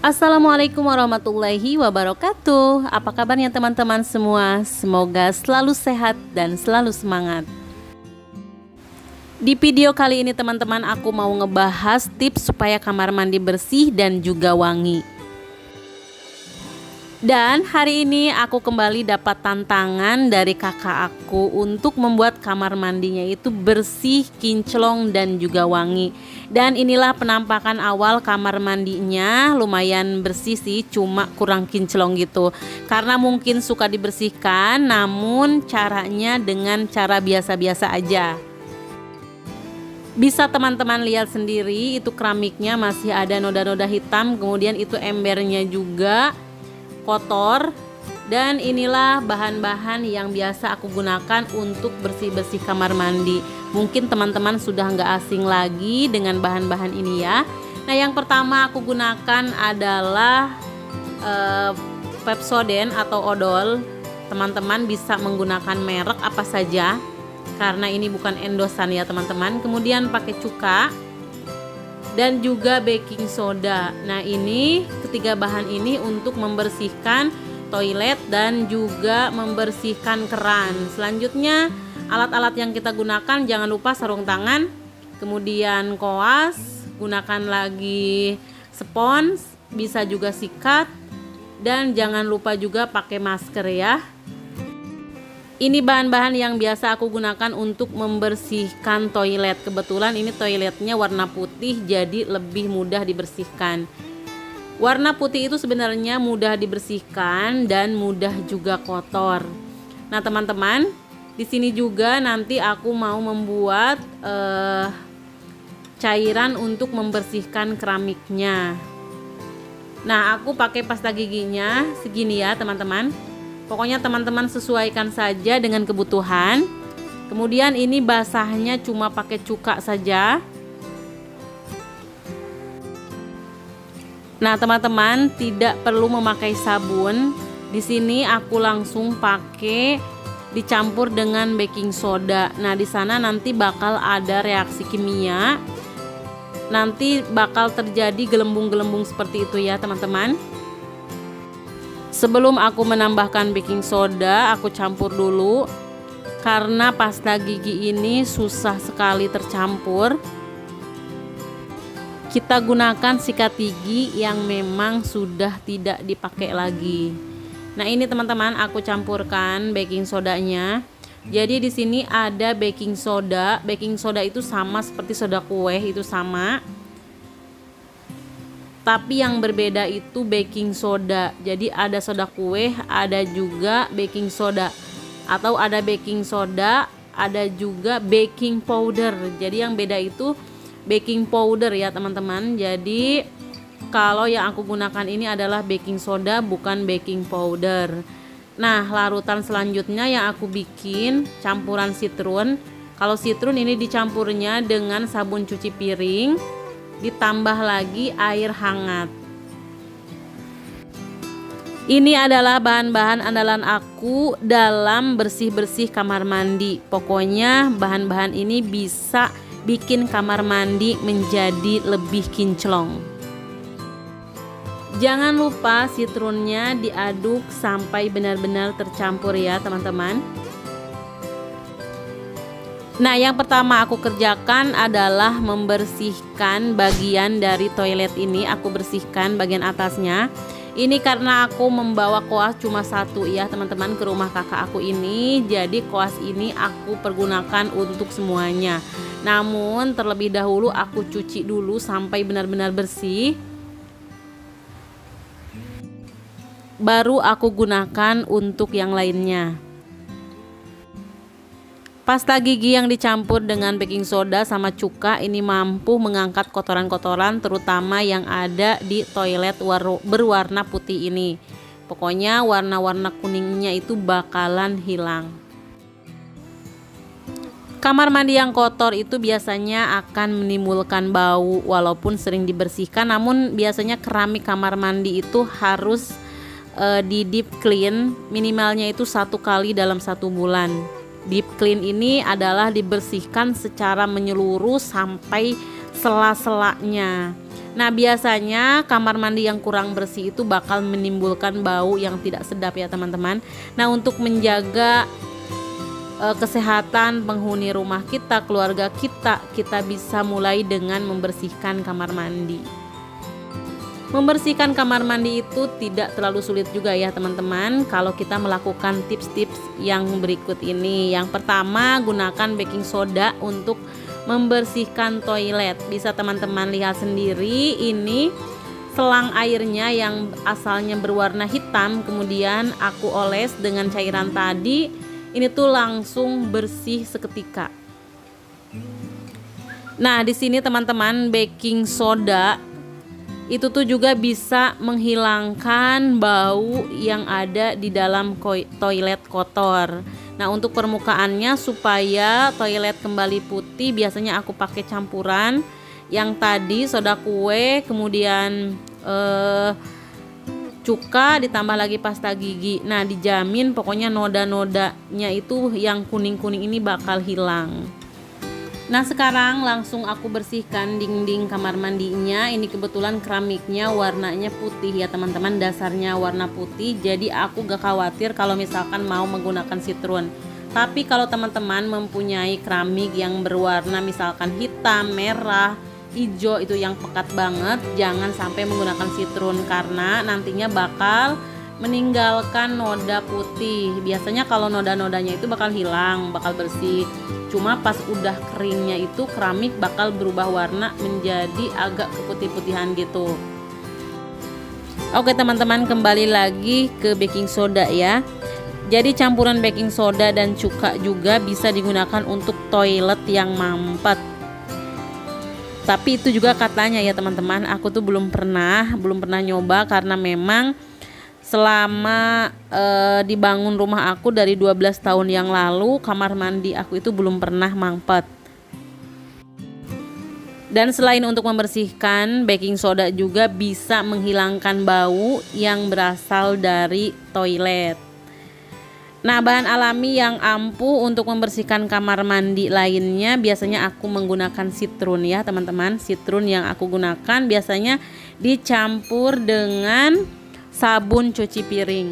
Assalamualaikum warahmatullahi wabarakatuh. Apa kabarnya teman-teman semua? Semoga selalu sehat dan selalu semangat. Di video kali ini teman-teman, aku mau ngebahas tips supaya kamar mandi bersih dan juga wangi. Dan hari ini aku kembali dapat tantangan dari kakak aku untuk membuat kamar mandinya itu bersih, kinclong dan juga wangi. Dan inilah penampakan awal kamar mandinya. Lumayan bersih sih, cuma kurang kinclong gitu. Karena mungkin suka dibersihkan, namun caranya dengan cara biasa-biasa aja. Bisa teman-teman lihat sendiri, itu keramiknya masih ada noda-noda hitam, kemudian itu embernya juga kotor. Dan inilah bahan-bahan yang biasa aku gunakan untuk bersih-bersih kamar mandi. Mungkin teman-teman sudah nggak asing lagi dengan bahan-bahan ini ya. Nah, yang pertama aku gunakan adalah Pepsodent atau odol. Teman-teman bisa menggunakan merek apa saja, karena ini bukan endosan ya teman-teman. Kemudian pakai cuka dan juga baking soda. Nah, ini ketiga bahan ini untuk membersihkan toilet dan juga membersihkan keran. Selanjutnya alat-alat yang kita gunakan, jangan lupa sarung tangan, kemudian koas, gunakan lagi spons, bisa juga sikat, dan jangan lupa juga pakai masker ya. Ini bahan-bahan yang biasa aku gunakan untuk membersihkan toilet. Kebetulan ini toiletnya warna putih, jadi lebih mudah dibersihkan. Warna putih itu sebenarnya mudah dibersihkan dan mudah juga kotor. Nah teman-teman, di sini juga nanti aku mau membuat cairan untuk membersihkan keramiknya. Nah, aku pakai pasta giginya segini ya teman-teman. Pokoknya teman-teman sesuaikan saja dengan kebutuhan. Kemudian ini basahnya cuma pakai cuka saja. Nah, teman-teman tidak perlu memakai sabun. Di sini aku langsung pakai dicampur dengan baking soda. Nah, di sana nanti bakal ada reaksi kimia. Nanti bakal terjadi gelembung-gelembung seperti itu ya, teman-teman. Sebelum aku menambahkan baking soda, aku campur dulu karena pasta gigi ini susah sekali tercampur. Kita gunakan sikat gigi yang memang sudah tidak dipakai lagi. Nah, ini teman-teman aku campurkan baking sodanya. Jadi di sini ada baking soda. Baking soda itu sama seperti soda kue, itu sama. Tapi yang berbeda itu baking soda. Jadi ada soda kue, ada juga baking soda. Atau ada baking soda, ada juga baking powder. Jadi yang beda itu baking powder ya teman-teman. Jadi kalau yang aku gunakan ini adalah baking soda, bukan baking powder. Nah, larutan selanjutnya yang aku bikin campuran sitrun. Kalau sitrun ini dicampurnya dengan sabun cuci piring, ditambah lagi air hangat. Ini adalah bahan-bahan andalan aku dalam bersih-bersih kamar mandi. Pokoknya bahan-bahan ini bisa bikin kamar mandi menjadi lebih kinclong. Jangan lupa sitrunnya diaduk sampai benar-benar tercampur ya teman-teman. Nah, yang pertama aku kerjakan adalah membersihkan bagian dari toilet ini. Aku bersihkan bagian atasnya. Ini karena aku membawa koas cuma satu ya teman-teman ke rumah kakak aku ini. Jadi koas ini aku pergunakan untuk semuanya. Namun terlebih dahulu aku cuci dulu sampai benar-benar bersih. Baru aku gunakan untuk yang lainnya. Pasta gigi yang dicampur dengan baking soda sama cuka ini mampu mengangkat kotoran-kotoran, terutama yang ada di toilet berwarna putih ini. Pokoknya warna-warna kuningnya itu bakalan hilang. Kamar mandi yang kotor itu biasanya akan menimbulkan bau walaupun sering dibersihkan, namun biasanya keramik kamar mandi itu harus di deep clean, minimalnya itu 1 kali dalam 1 bulan. Deep clean ini adalah dibersihkan secara menyeluruh sampai sela-selanya. Nah, biasanya kamar mandi yang kurang bersih itu bakal menimbulkan bau yang tidak sedap ya teman-teman. Nah, untuk menjaga kesehatan penghuni rumah kita, keluarga kita, kita bisa mulai dengan membersihkan kamar mandi. Membersihkan kamar mandi itu tidak terlalu sulit juga ya teman-teman, kalau kita melakukan tips-tips yang berikut ini. Yang pertama, gunakan baking soda untuk membersihkan toilet. Bisa teman-teman lihat sendiri, ini selang airnya yang asalnya berwarna hitam, kemudian aku oles dengan cairan tadi, ini tuh langsung bersih seketika. Nah, di sini teman-teman, baking soda itu tuh juga bisa menghilangkan bau yang ada di dalam toilet kotor. Nah, untuk permukaannya supaya toilet kembali putih, biasanya aku pakai campuran yang tadi soda kue, kemudian cuka, ditambah lagi pasta gigi. Nah, dijamin pokoknya noda-nodanya itu yang kuning-kuning ini bakal hilang. Nah, sekarang langsung aku bersihkan dinding kamar mandinya. Ini kebetulan keramiknya warnanya putih ya teman-teman, dasarnya warna putih, jadi aku gak khawatir kalau misalkan mau menggunakan sitron. Tapi kalau teman-teman mempunyai keramik yang berwarna misalkan hitam, merah, hijau, itu yang pekat banget, jangan sampai menggunakan sitron karena nantinya bakal meninggalkan noda putih. Biasanya kalau noda-nodanya itu bakal hilang, bakal bersih. Cuma pas udah keringnya itu keramik bakal berubah warna menjadi agak keputih-putihan gitu. Oke teman-teman, kembali lagi ke baking soda ya. Jadi campuran baking soda dan cuka juga bisa digunakan untuk toilet yang mampet. Tapi itu juga katanya ya teman-teman, aku tuh belum pernah nyoba karena memang selama dibangun rumah aku dari 12 tahun yang lalu, kamar mandi aku itu belum pernah mampet. Dan selain untuk membersihkan, baking soda juga bisa menghilangkan bau yang berasal dari toilet. Nah, bahan alami yang ampuh untuk membersihkan kamar mandi lainnya, biasanya aku menggunakan sitron ya teman-teman. Sitron yang aku gunakan biasanya dicampur dengan sabun cuci piring.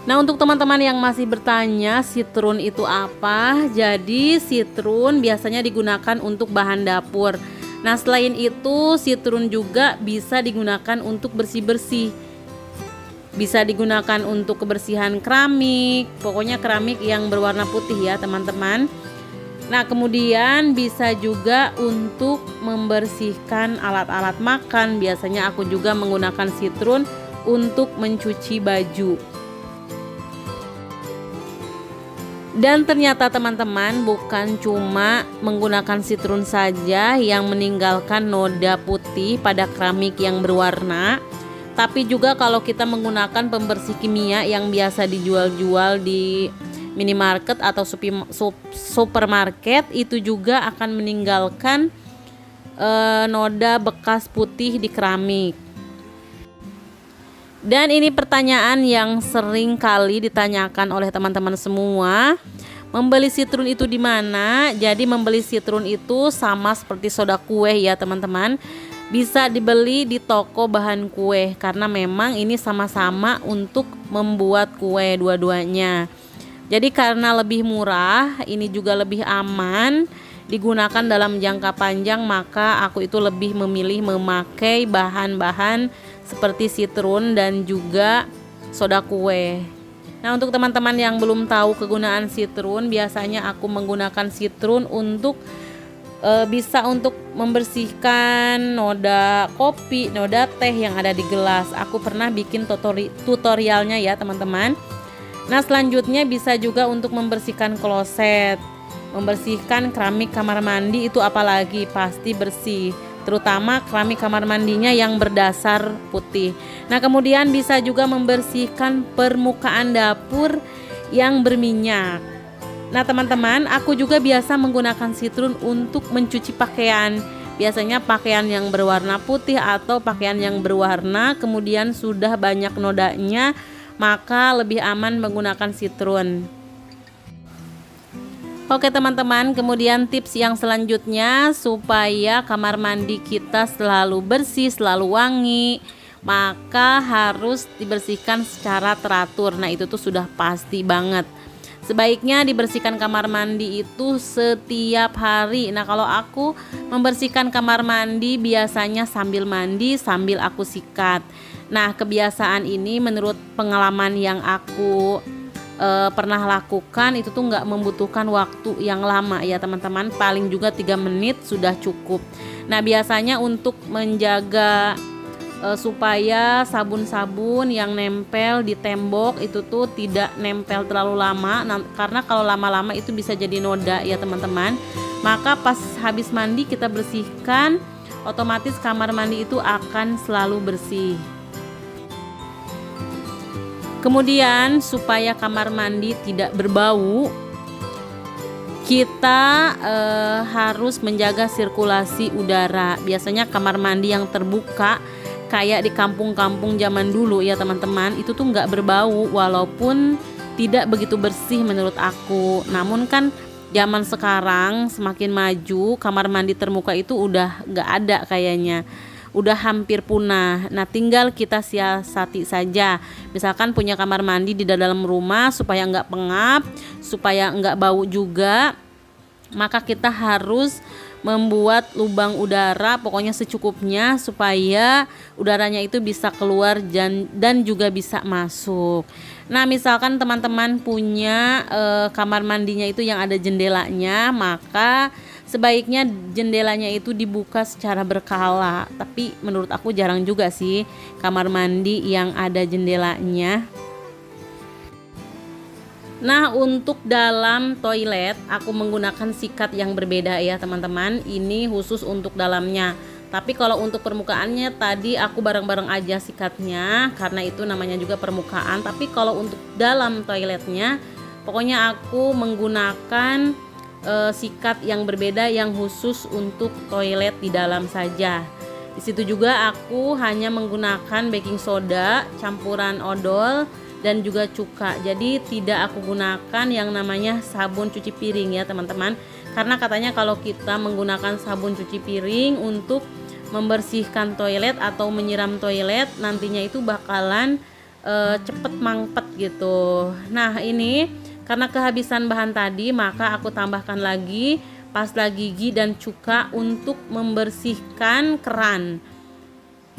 Nah, untuk teman-teman yang masih bertanya sitron itu apa, jadi sitron biasanya digunakan untuk bahan dapur. Nah, selain itu sitron juga bisa digunakan untuk bersih-bersih. Bisa digunakan untuk kebersihan keramik, pokoknya keramik yang berwarna putih ya teman-teman. Nah, kemudian bisa juga untuk membersihkan alat-alat makan. Biasanya aku juga menggunakan sitron untuk mencuci baju. Dan ternyata teman-teman, bukan cuma menggunakan sitron saja yang meninggalkan noda putih pada keramik yang berwarna, tapi juga kalau kita menggunakan pembersih kimia yang biasa dijual-jual di minimarket atau supermarket, itu juga akan meninggalkan noda bekas putih di keramik. Dan ini pertanyaan yang sering kali ditanyakan oleh teman-teman semua, membeli sitron itu di mana? Jadi membeli sitron itu sama seperti soda kue ya teman-teman, bisa dibeli di toko bahan kue karena memang ini sama-sama untuk membuat kue dua-duanya. Jadi karena lebih murah, ini juga lebih aman digunakan dalam jangka panjang, maka aku itu lebih memilih memakai bahan-bahan seperti sitron dan juga soda kue. Nah, untuk teman-teman yang belum tahu kegunaan sitron, biasanya aku menggunakan sitron untuk bisa untuk membersihkan noda kopi, noda teh yang ada di gelas. Aku pernah bikin tutorialnya ya teman-teman. Nah, selanjutnya bisa juga untuk membersihkan kloset, membersihkan keramik kamar mandi, itu apalagi pasti bersih, terutama keramik kamar mandinya yang berdasar putih. Nah, kemudian bisa juga membersihkan permukaan dapur yang berminyak. Nah teman-teman, aku juga biasa menggunakan sitron untuk mencuci pakaian. Biasanya pakaian yang berwarna putih atau pakaian yang berwarna kemudian sudah banyak nodanya, maka lebih aman menggunakan sitron. Oke teman-teman, kemudian tips yang selanjutnya supaya kamar mandi kita selalu bersih, selalu wangi, maka harus dibersihkan secara teratur. Nah itu tuh sudah pasti banget. Sebaiknya dibersihkan kamar mandi itu setiap hari. Nah kalau aku membersihkan kamar mandi biasanya sambil mandi sambil aku sikat. Nah kebiasaan ini menurut pengalaman yang aku pernah lakukan itu tuh nggak membutuhkan waktu yang lama ya teman-teman, paling juga 3 menit sudah cukup. Nah biasanya untuk menjaga supaya sabun-sabun yang nempel di tembok itu tuh tidak nempel terlalu lama, karena kalau lama-lama itu bisa jadi noda ya teman-teman. Maka pas habis mandi kita bersihkan, otomatis kamar mandi itu akan selalu bersih. Kemudian supaya kamar mandi tidak berbau, kita harus menjaga sirkulasi udara. Biasanya kamar mandi yang terbuka kayak di kampung-kampung zaman dulu ya teman-teman, itu tuh nggak berbau walaupun tidak begitu bersih menurut aku. Namun kan zaman sekarang semakin maju, kamar mandi terbuka itu udah nggak ada kayaknya, udah hampir punah. Nah tinggal kita siasati saja, misalkan punya kamar mandi di dalam rumah supaya nggak pengap, supaya nggak bau juga, maka kita harus membuat lubang udara pokoknya secukupnya supaya udaranya itu bisa keluar dan juga bisa masuk. Nah misalkan teman-teman punya kamar mandinya itu yang ada jendelanya, maka sebaiknya jendelanya itu dibuka secara berkala. Tapi menurut aku jarang juga sih kamar mandi yang ada jendelanya. Nah untuk dalam toilet aku menggunakan sikat yang berbeda ya teman-teman. Ini khusus untuk dalamnya. Tapi kalau untuk permukaannya tadi aku bareng-bareng aja sikatnya, karena itu namanya juga permukaan. Tapi kalau untuk dalam toiletnya pokoknya aku menggunakan sikat yang berbeda yang khusus untuk toilet di dalam saja. Di situ juga aku hanya menggunakan baking soda, campuran odol dan juga cuka. Jadi tidak aku gunakan yang namanya sabun cuci piring ya teman-teman. Karena katanya kalau kita menggunakan sabun cuci piring untuk membersihkan toilet atau menyiram toilet, nantinya itu bakalan cepet mangpet gitu. Nah ini karena kehabisan bahan tadi, maka aku tambahkan lagi pasta gigi dan cuka untuk membersihkan keran.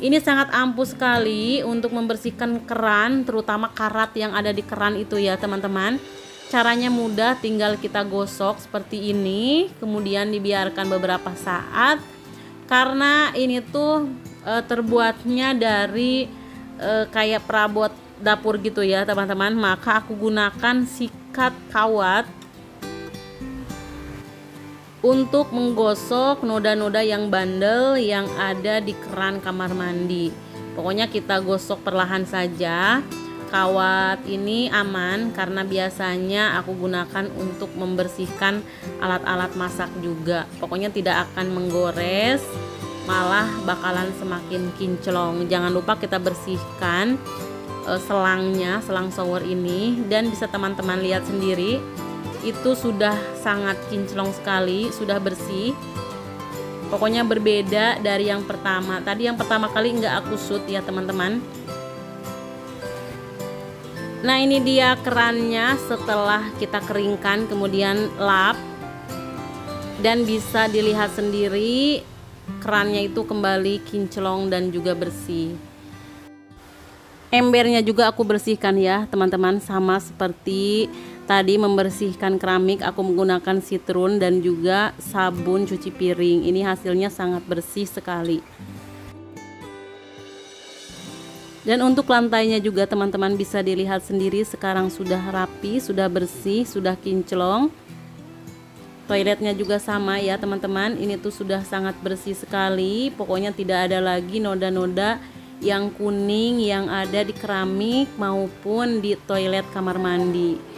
Ini sangat ampuh sekali untuk membersihkan keran, terutama karat yang ada di keran itu ya teman-teman. Caranya mudah, tinggal kita gosok seperti ini, kemudian dibiarkan beberapa saat. Karena ini tuh terbuatnya dari kayak perabot dapur gitu ya teman-teman, maka aku gunakan sikat kawat untuk menggosok noda-noda yang bandel yang ada di keran kamar mandi. Pokoknya kita gosok perlahan saja. Kawat ini aman karena biasanya aku gunakan untuk membersihkan alat-alat masak juga. Pokoknya tidak akan menggores, malah bakalan semakin kinclong. Jangan lupa kita bersihkan selangnya, selang shower ini, dan bisa teman-teman lihat sendiri itu sudah sangat kinclong sekali, sudah bersih. Pokoknya berbeda dari yang pertama. Tadi yang pertama kali nggak aku shoot ya teman-teman. Nah ini dia kerannya setelah kita keringkan kemudian lap, dan bisa dilihat sendiri kerannya itu kembali kinclong dan juga bersih. Embernya juga aku bersihkan ya teman-teman, sama seperti tadi membersihkan keramik, aku menggunakan citron dan juga sabun cuci piring. Ini hasilnya sangat bersih sekali. Dan untuk lantainya juga teman-teman bisa dilihat sendiri, sekarang sudah rapi, sudah bersih, sudah kinclong. Toiletnya juga sama ya teman-teman, ini tuh sudah sangat bersih sekali. Pokoknya tidak ada lagi noda-noda yang kuning yang ada di keramik maupun di toilet kamar mandi.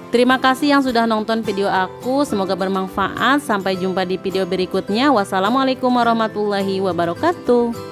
Terima kasih yang sudah nonton video aku, semoga bermanfaat. Sampai jumpa di video berikutnya. Wassalamualaikum warahmatullahi wabarakatuh.